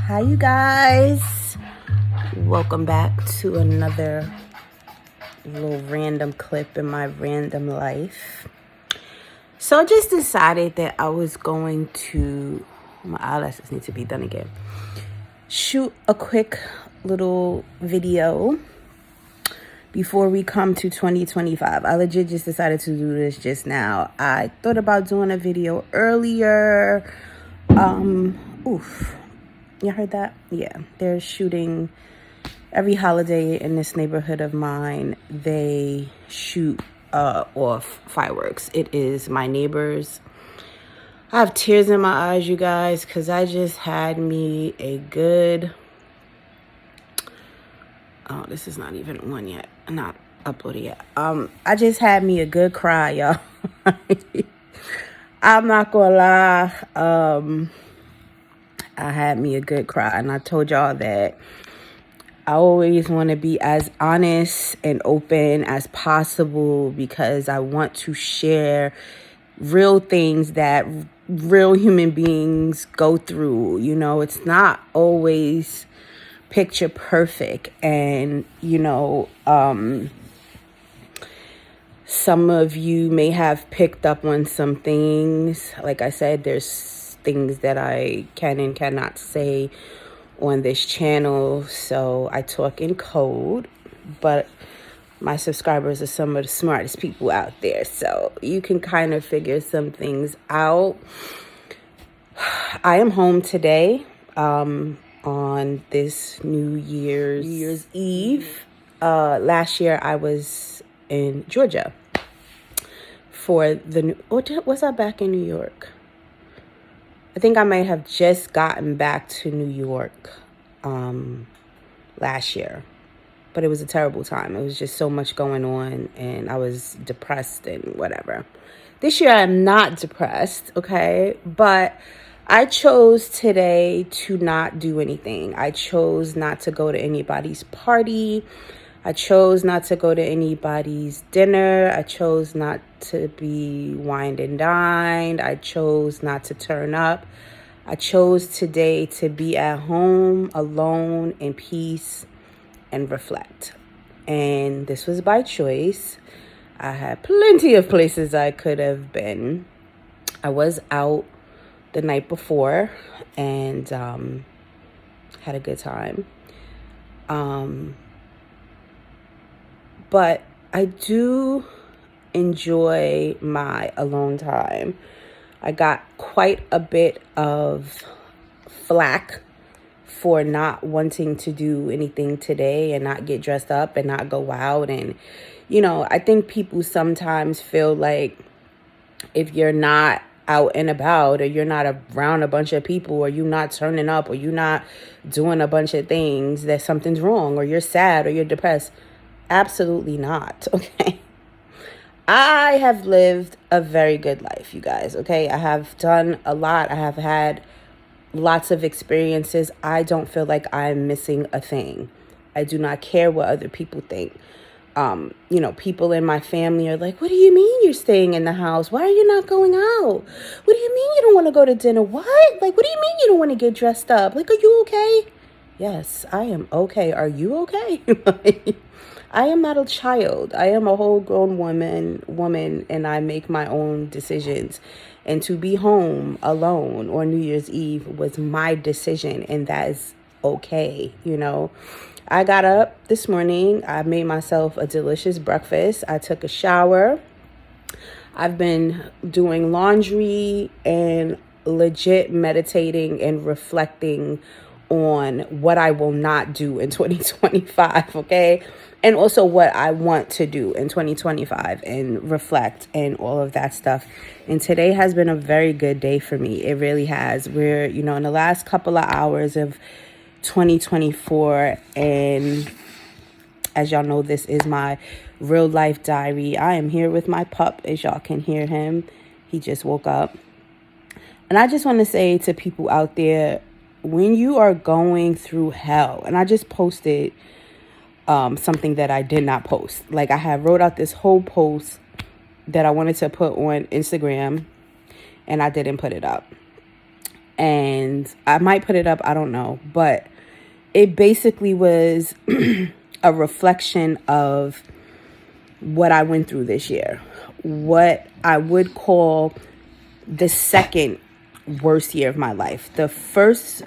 Hi, you guys. Welcome back to another little random clip in my random life. So I just decided that I was going to, my eyelashes need to be done again, shoot a quick little video before we come to 2025. I legit just decided to do this just now. I thought about doing a video earlier. You heard that? Yeah, they're shooting every holiday in this neighborhood of mine. They shoot off fireworks. It is my neighbors. I have tears in my eyes, you guys, because I just had me a good... Oh, this is not even on yet. Not uploaded yet. I just had me a good cry, y'all. I'm not gonna lie. I had me a good cry, and I told y'all that I always want to be as honest and open as possible because I want to share real things that real human beings go through. You know, it's not always picture perfect, and some of you may have picked up on some things. Like I said, there's things that I can and cannot say on this channel, so I talk in code, but my subscribers are some of the smartest people out there, so you can kind of figure some things out. I am home today on this New Year's Eve. Last year I was in Georgia for the was I back in New York? I think I might have just gotten back to New York last year, but it was a terrible time. It was just so much going on, and I was depressed and whatever. This year I'm not depressed, okay? But I chose today to not do anything. I chose not to go to anybody's party. I chose not to go to anybody's dinner. I chose not to be wined and dined. I chose not to turn up. I chose today to be at home alone in peace and reflect. And this was by choice. I had plenty of places I could have been. I was out the night before and had a good time. But I do enjoy my alone time. I got quite a bit of flack for not wanting to do anything today and not get dressed up and not go out. And, I think people sometimes feel like if you're not out and about, or you're not around a bunch of people, or you're not turning up, or you're not doing a bunch of things, that something's wrong, or you're sad, or you're depressed. Absolutely not, okay? I have lived a very good life, you guys, okay? I have done a lot. I have had lots of experiences. I don't feel like I'm missing a thing. I do not care what other people think. People in my family are like, what do you mean you're staying in the house? Why are you not going out? What do you mean you don't want to go to dinner? What? Like, what do you mean you don't want to get dressed up? Like, are you okay? Yes, I am okay. Are you okay? I am not a child. I am a whole grown woman, and I make my own decisions. And to be home alone on New Year's Eve was my decision, and that is okay, I got up this morning. I made myself a delicious breakfast. I took a shower. I've been doing laundry and legit meditating and reflecting on what I will not do in 2025, okay? And also what I want to do in 2025 and reflect and all of that stuff. And today has been a very good day for me. It really has. We're, in the last couple of hours of 2024, and as y'all know, this is my real life diary. I am here with my pup, as y'all can hear him. He just woke up. And I just want to say to people out there, when you are going through hell, and I just posted something that I did not post. Like, I had wrote out this whole post that I wanted to put on Instagram, and I didn't put it up. and I might put it up, I don't know, but it basically was a reflection of what I went through this year, what I would call the second worst year of my life. The first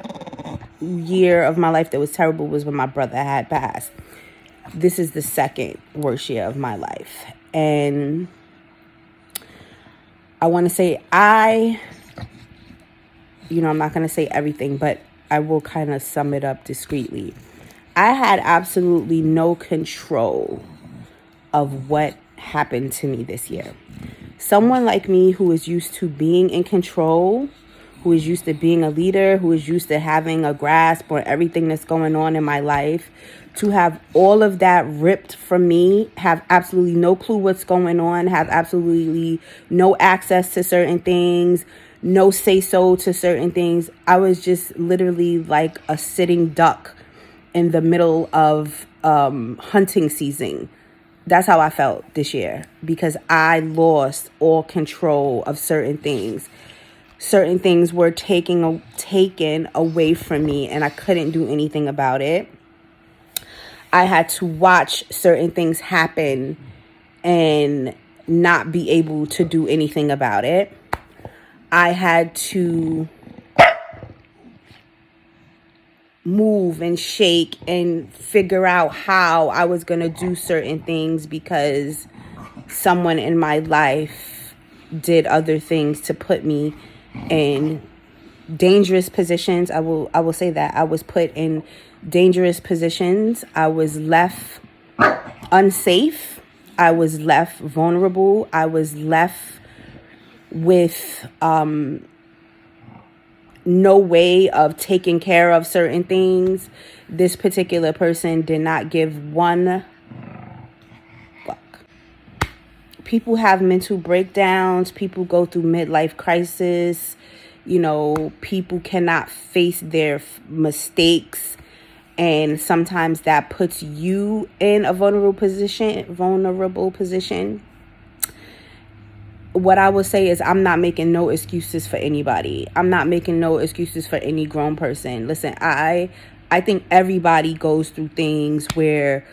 year of my life that was terrible was when my brother had passed. This is the second worst year of my life. And I want to say I'm not going to say everything, but I will kind of sum it up discreetly. I had absolutely no control of what happened to me this year. Someone like me who is used to being in control, who is used to being a leader, who is used to having a grasp on everything that's going on in my life, to have all of that ripped from me, have absolutely no clue what's going on, have absolutely no access to certain things, no say-so to certain things. I was just literally like a sitting duck in the middle of hunting season. That's how I felt this year, because I lost all control of certain things. Certain things were taken away from me, and I couldn't do anything about it. I had to watch certain things happen and not be able to do anything about it. I had to move and shake and figure out how I was going to do certain things because someone in my life did other things to put me in dangerous positions. I will say that I was put in dangerous positions. I was left unsafe. I was left vulnerable. I was left with no way of taking care of certain things. This particular person did not give one fuck. People have mental breakdowns. People go through midlife crisis. People cannot face their mistakes. And sometimes that puts you in a vulnerable position. What I would say is I'm not making no excuses for anybody. I'm not making no excuses for any grown person. Listen, I think everybody goes through things where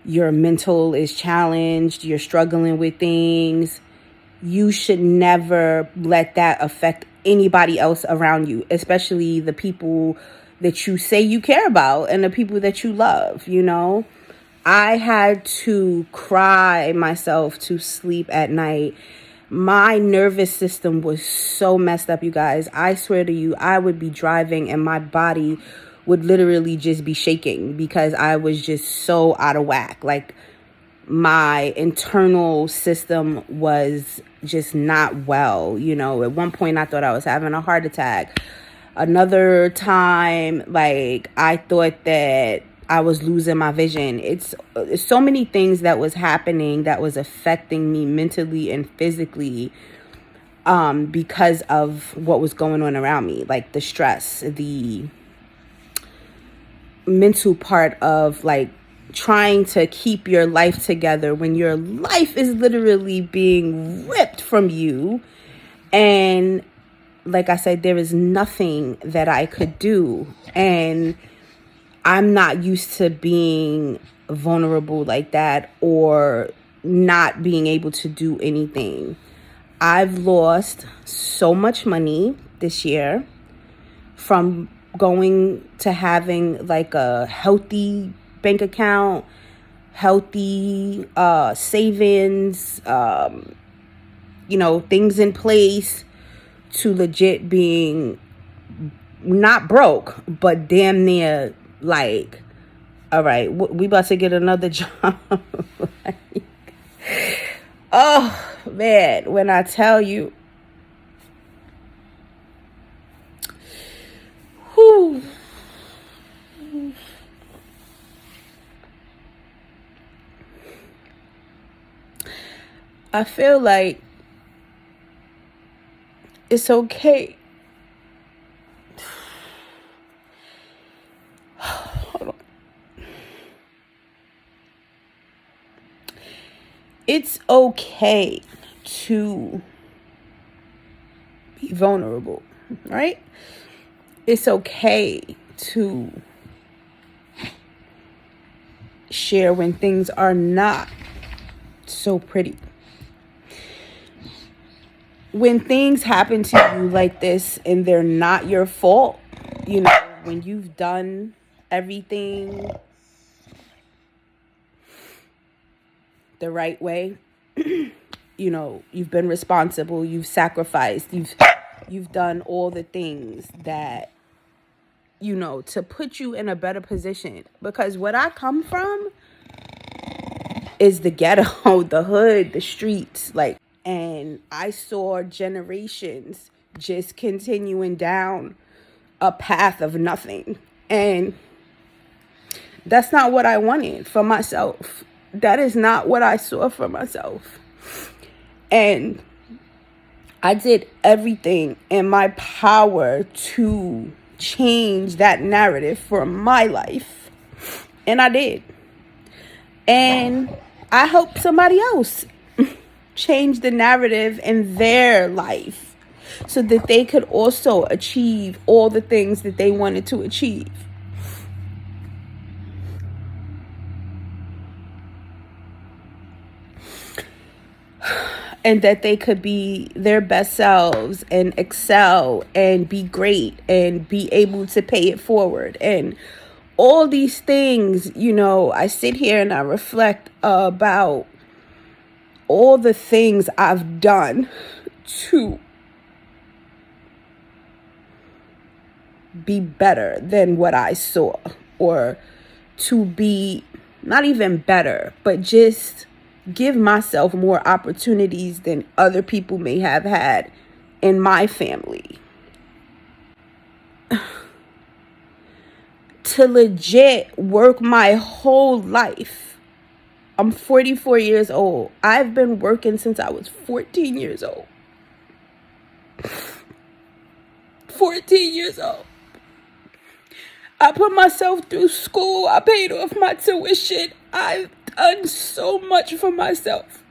your mental is challenged, you're struggling with things. You should never let that affect anybody else around you, especially the people that you say you care about and the people that you love, I had to cry myself to sleep at night. My nervous system was so messed up, you guys. I swear to you, I would be driving and my body would literally just be shaking because I was just so out of whack. Like, my internal system was just not well. At one point I thought I was having a heart attack. Another time, I thought that I was losing my vision. It's so many things that was happening that was affecting me mentally and physically because of what was going on around me, like the stress, the mental part of trying to keep your life together when your life is literally being ripped from you. And like I said, there is nothing that I could do. And I'm not used to being vulnerable like that or not being able to do anything. I've lost so much money this year from going to having a healthy bank account, healthy savings, things in place, to legit being not broke, but damn near all right, we about to get another job. Oh man, when I tell you, whew, I feel like it's okay. Hold on. It's okay to be vulnerable, right? it's okay to share when things are not so pretty. When things happen to you like this and they're not your fault, when you've done everything the right way, you've been responsible, you've sacrificed, you've done all the things that, to put you in a better position. Because what I come from is the ghetto, the hood, the streets, and I saw generations just continuing down a path of nothing. And that's not what I wanted for myself. That is not what I saw for myself. And I did everything in my power to change that narrative for my life. And I did. And I helped somebody else change the narrative in their life so that they could also achieve all the things that they wanted to achieve. And that they could be their best selves and excel and be great and be able to pay it forward. And all these things, I sit here and I reflect about all the things I've done to be better than what I saw, or to be not even better, but just give myself more opportunities than other people may have had in my family. To legit work my whole life. I'm 44 years old. I've been working since I was 14 years old. 14 years old. I put myself through school. I paid off my tuition. I've done so much for myself.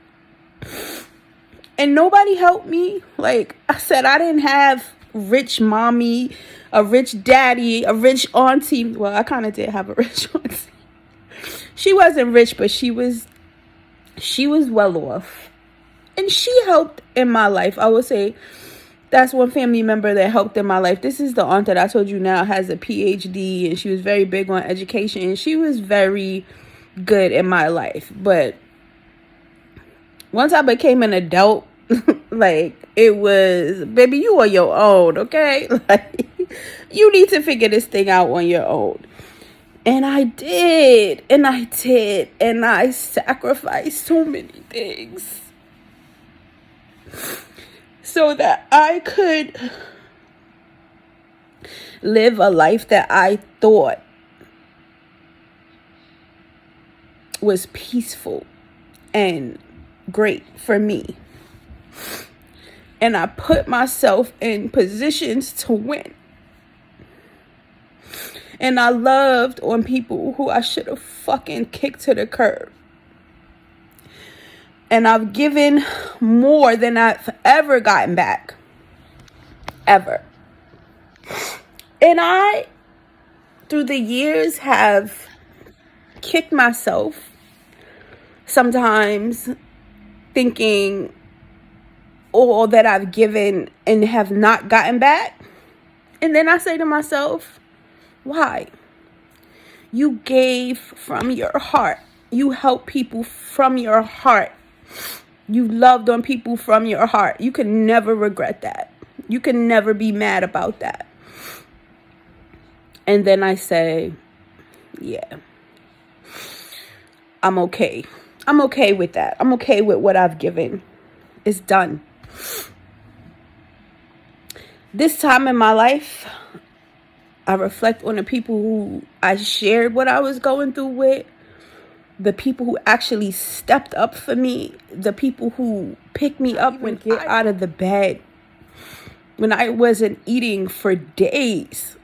And nobody helped me. Like I said, I didn't have rich mommy, a rich daddy, a rich auntie. Well, I kind of did have a rich auntie. She wasn't rich, but she was well off. And she helped in my life. I would say that's one family member that helped in my life. This is the aunt that I told you now has a PhD, and she was very big on education, and she was very good in my life. But once I became an adult, it was, baby, you on your own, okay? You need to figure this thing out on your own. And I did, and I sacrificed so many things so that I could live a life that I thought was peaceful and great for me. And I put myself in positions to win. And I loved on people who I should have fucking kicked to the curb. And I've given more than I've ever gotten back. Ever. And I, through the years, have kicked myself sometimes, thinking all that I've given and have not gotten back. And then I say to myself, why? You gave from your heart. You helped people from your heart. You loved on people from your heart. You can never regret that. You can never be mad about that. And then I say, yeah, I'm okay. I'm okay with that. I'm okay with what I've given. It's done. This time in my life, I reflect on the people who I shared what I was going through with, the people who actually stepped up for me, the people who picked me up when I get out of the bed, when I wasn't eating for days,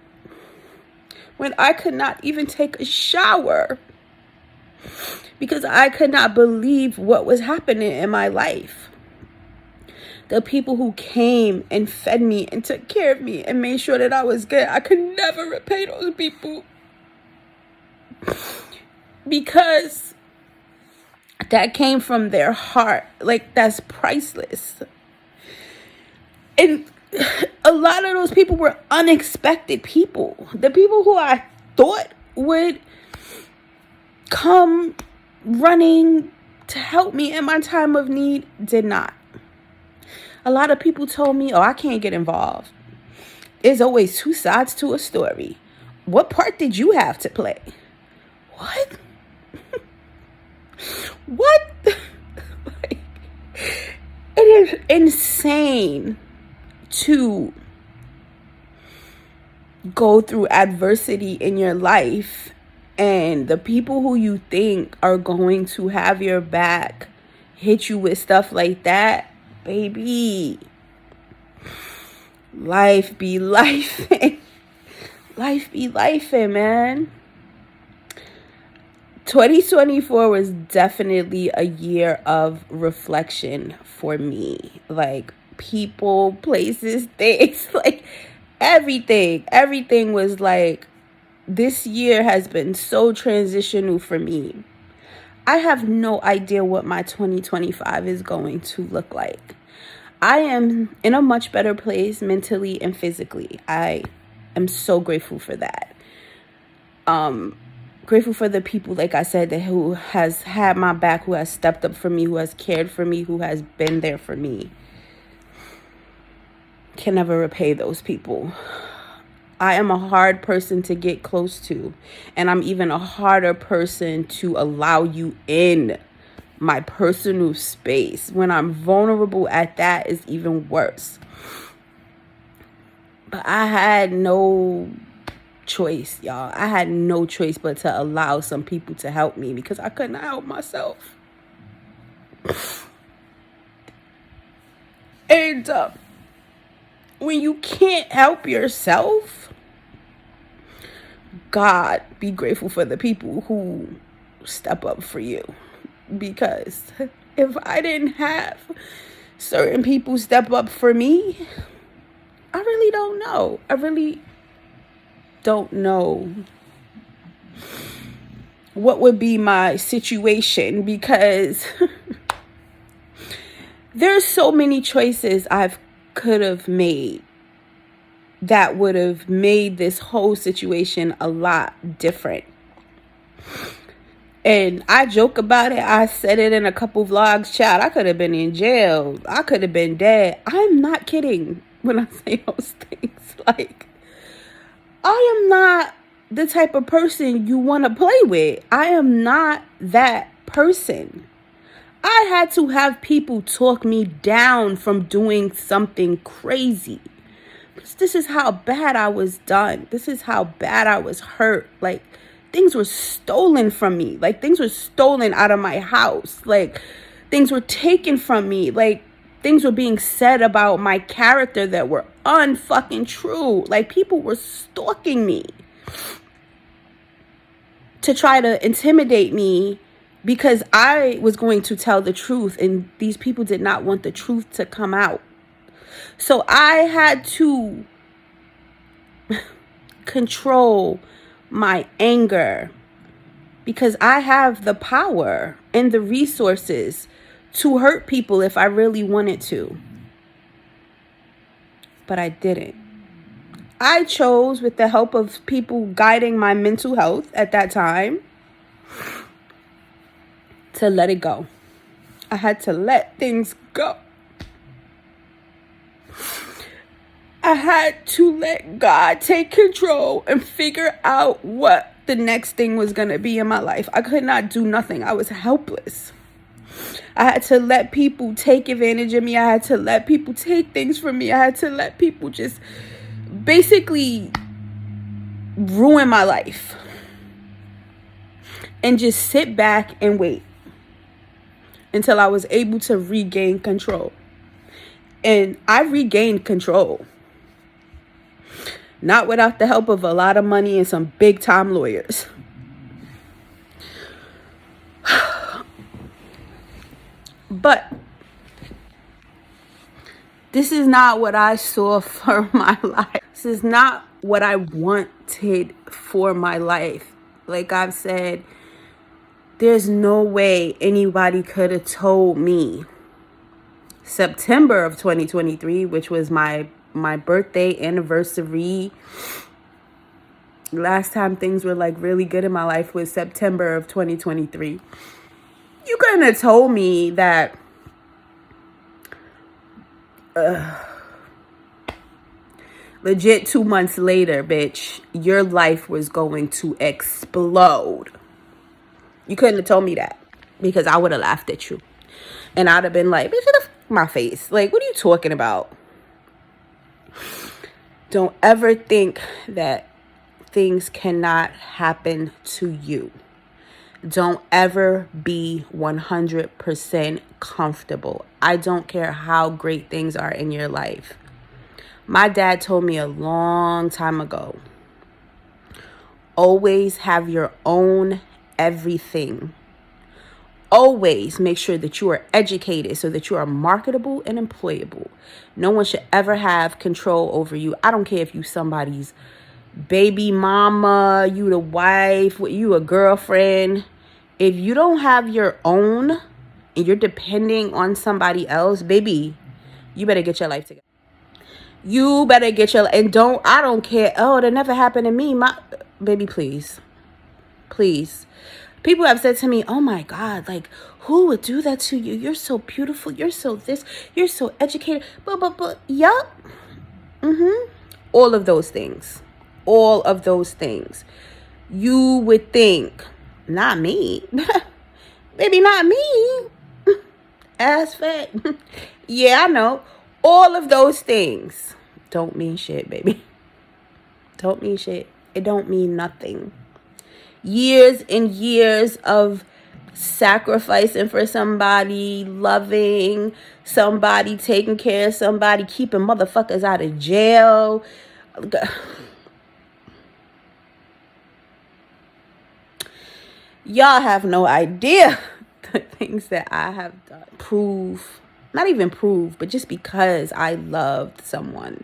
when I could not even take a shower because I could not believe what was happening in my life. The people who came and fed me and took care of me and made sure that I was good. I could never repay those people, because that came from their heart. Like, that's priceless. And a lot of those people were unexpected people. The people who I thought would come running to help me in my time of need did not. A lot of people told me, oh, I can't get involved. There's always two sides to a story. What part did you have to play? What? What? Like, it is insane to go through adversity in your life, and the people who you think are going to have your back hit you with stuff like that. Baby, life be life. Life be life, man. 2024 was definitely a year of reflection for me. Like, people, places, things, like everything was like, this year has been so transitional for me. I have no idea what my 2025 is going to look like. I am in a much better place mentally and physically. I am so grateful for that. Grateful for the people, like I said, that who has had my back, who has stepped up for me, who has cared for me, who has been there for me. Can never repay those people. I am a hard person to get close to, and I'm even a harder person to allow you in my personal space. When I'm vulnerable at that, is even worse. But I had no choice, y'all. I had no choice but to allow some people to help me, because I couldn't help myself. And when you can't help yourself, God, be grateful for the people who step up for you. Because if I didn't have certain people step up for me, I really don't know. I really don't know what would be my situation, because there's so many choices I could have made that would have made this whole situation a lot different. And I joke about it. I said it in a couple vlogs. Child, I could have been in jail. I could have been dead. I'm not kidding when I say those things. Like, I am not the type of person you want to play with. I am not that person. I had to have people talk me down from doing something crazy. This is how bad I was done. This is how bad I was hurt. Like, things were stolen from me. Like, things were stolen out of my house. Like, things were taken from me. Like, things were being said about my character that were unfucking true. Like, people were stalking me to try to intimidate me because I was going to tell the truth, and these people did not want the truth to come out. So I had to control my anger, because I have the power and the resources to hurt people if I really wanted to. But I didn't. I chose, with the help of people guiding my mental health at that time, to let it go. I had to let things go. I had to let God take control and figure out what the next thing was going to be in my life. I could not do nothing. I was helpless. I had to let people take advantage of me. I had to let people take things from me. I had to let people just basically ruin my life. And just sit back and wait until I was able to regain control. And I regained control. Not without the help of a lot of money and some big time lawyers. But This is not what I saw for my life. This is not what I wanted for my life. Like I've said, there's no way anybody could have told me September of 2023, which was my birthday anniversary. Last time things were like really good in my life was September of 2023. You couldn't have told me that legit 2 months later, bitch, your life was going to explode. You couldn't have told me that, because I would have laughed at you. And I'd have been like, bitch, get my face. Like, what are you talking about? Don't ever think that things cannot happen to you. Don't ever be 100% comfortable. I don't care how great things are in your life. My dad told me a long time ago, always have your own everything. Always make sure that you are educated so that you are marketable and employable. No one should ever have control over you. I don't care if you somebody's baby mama, you the wife, you a girlfriend. If you don't have your own and you're depending on somebody else, baby, you better get your life together. You better get your, and I don't care. Oh, that never happened to me. Baby, please. Please. People have said to me, oh my God, like, who would do that to you? You're so beautiful. You're so this. You're so educated. But, yup. All of those things. All of those things. You would think, not me. Baby, not me. Ass fat. Yeah, I know. All of those things don't mean shit, baby. Don't mean shit. It don't mean nothing. Years and years of sacrificing for somebody, loving somebody, taking care of somebody, keeping motherfuckers out of jail. Y'all have no idea the things that I have done. Not even prove, but just because I loved someone.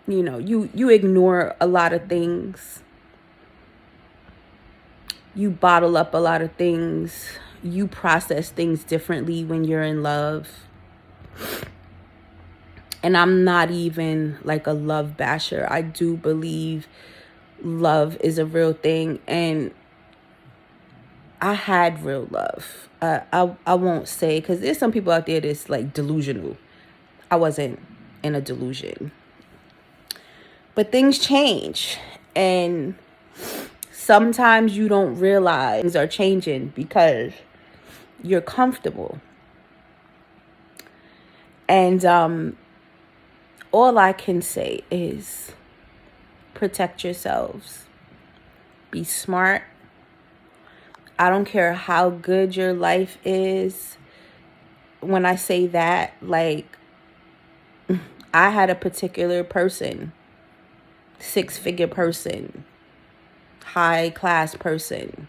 You know, you ignore a lot of things. You bottle up a lot of things. You process things differently when you're in love. And I'm not even like a love basher. I do believe love is a real thing. And I had real love. I won't say, because there's some people out there that's like delusional. I wasn't in a delusion. But things change. And sometimes you don't realize things are changing because you're comfortable. And all I can say is protect yourselves. Be smart. I don't care how good your life is. When I say that, like, I had a particular person, 6-figure person, high class person,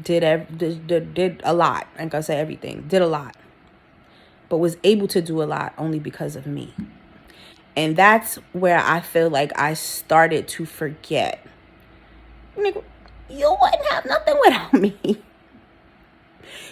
did a lot. I ain't gonna say everything, did a lot, but was able to do a lot only because of me. And that's where I feel like I started to forget. Nigga, you wouldn't have nothing without me.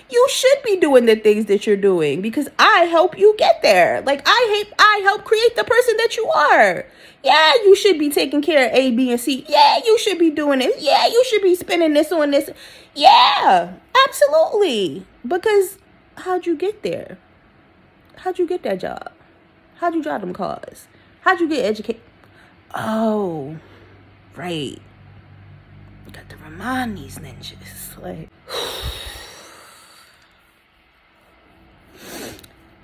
You should be doing the things that you're doing because I help you get there. Like, I help create the person that you are. Yeah, you should be taking care of A, B, and C. Yeah, you should be doing it. Yeah, you should be spending this on this. Yeah, absolutely. Because how'd you get there? How'd you get that job? How'd you drive them cars? How'd you get educated? Oh, right. Got to remind these ninjas. Like,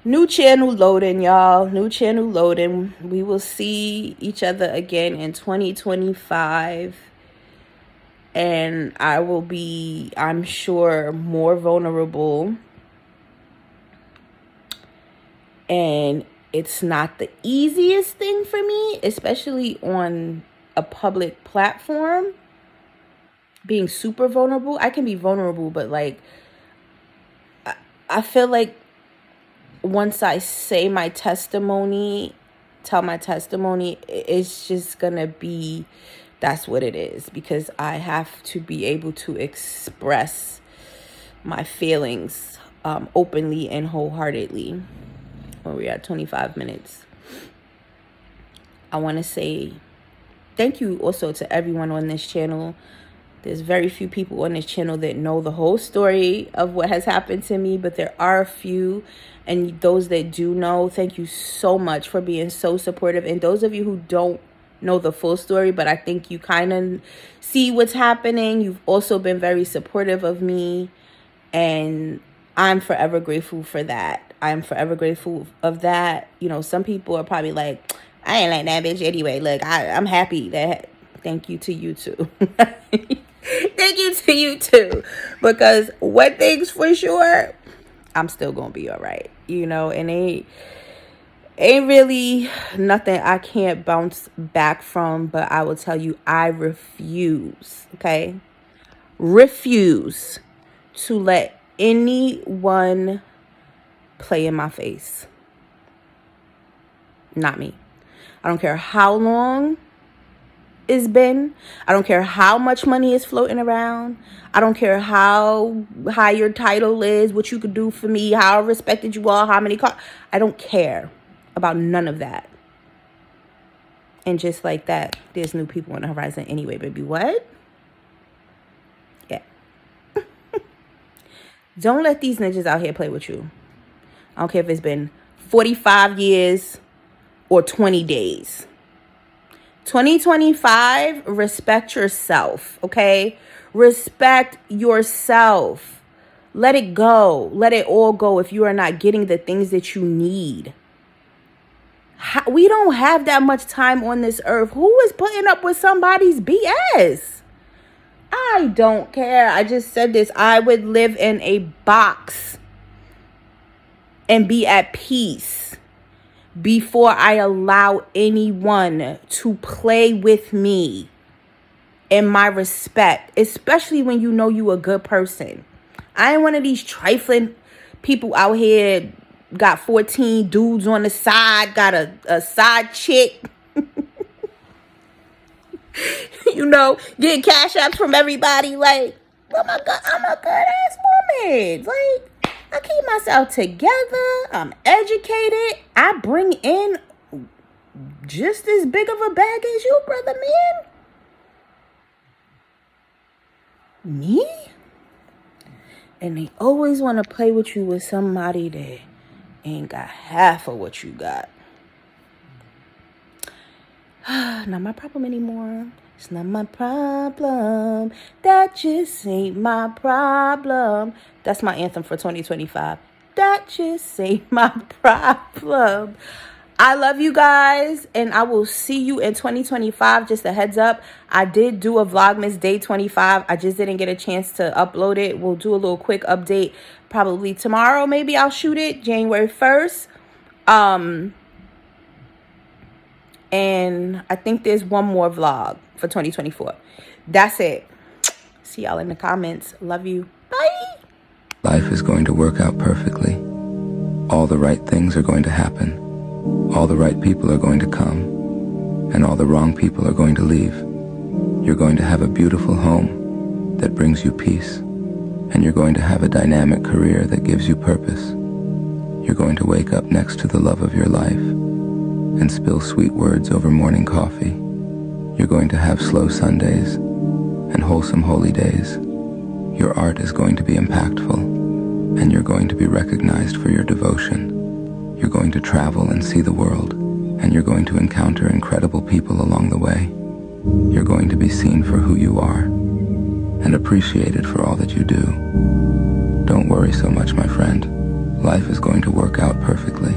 new channel loading, y'all. New channel loading. We will see each other again in 2025. And I will be, I'm sure, more vulnerable. And it's not the easiest thing for me, especially on a public platform. Being super vulnerable. I can be vulnerable, but like, I feel like once I say my testimony, tell my testimony, it's just gonna be, that's what it is, because I have to be able to express my feelings openly and wholeheartedly. When we're at 25 minutes, I want to say thank you also to everyone on this channel. There's very few people on this channel that know the whole story of what has happened to me, but there are a few. And those that do know, thank you so much for being so supportive. And those of you who don't know the full story, but I think you kind of see what's happening, you've also been very supportive of me. And I'm forever grateful for that. I'm forever grateful of that. You know, some people are probably like, I ain't like that bitch anyway. Look, I'm happy that, thank you to you too. Thank you to you too. Because one thing's for sure, I'm still gonna be all right. You know, and ain't really nothing I can't bounce back from. But I will tell you, I refuse, okay? Refuse to let anyone play in my face. Not me. I don't care how long it's been. I don't care how much money is floating around. I don't care how high your title is, what you could do for me, how respected you are, how many cars. I don't care about none of that. And just like that, there's new people on the horizon anyway, baby. What? Yeah. Don't let these ninjas out here play with you. I don't care if it's been 45 years or 20 days. 2025, respect yourself, okay? Respect yourself. Let it go. Let it all go if you are not getting the things that you need. We don't have that much time on this earth. Who is putting up with somebody's BS? I don't care. I just said this. I would live in a box and be at peace before I allow anyone to play with me in my respect, especially when you know you a good person. I ain't one of these trifling people out here, got 14 dudes on the side, got a side chick, you know, getting cash apps from everybody. Like, oh my God, I'm a good ass woman. Like, I keep myself together. I'm educated. I bring in just as big of a bag as you, brother man. Me? And they always want to play with you with somebody that ain't got half of what you got. Not my problem anymore. It's not my problem. That just ain't my problem. That's my anthem for 2025. That just ain't my problem. I love you guys, and I will see you in 2025. Just a heads up, I did do a Vlogmas Day 25. I just didn't get a chance to upload it. We'll do a little quick update probably tomorrow. Maybe I'll shoot it January 1st. And I think there's one more vlog for 2024. That's it. See y'all in the comments. Love you. Bye. Life is going to work out perfectly. All the right things are going to happen. All the right people are going to come. And all the wrong people are going to leave. You're going to have a beautiful home that brings you peace. And you're going to have a dynamic career that gives you purpose. You're going to wake up next to the love of your life and spill sweet words over morning coffee. You're going to have slow Sundays and wholesome holy days. Your art is going to be impactful, and you're going to be recognized for your devotion. You're going to travel and see the world, and you're going to encounter incredible people along the way. You're going to be seen for who you are and appreciated for all that you do. Don't worry so much, my friend. Life is going to work out perfectly.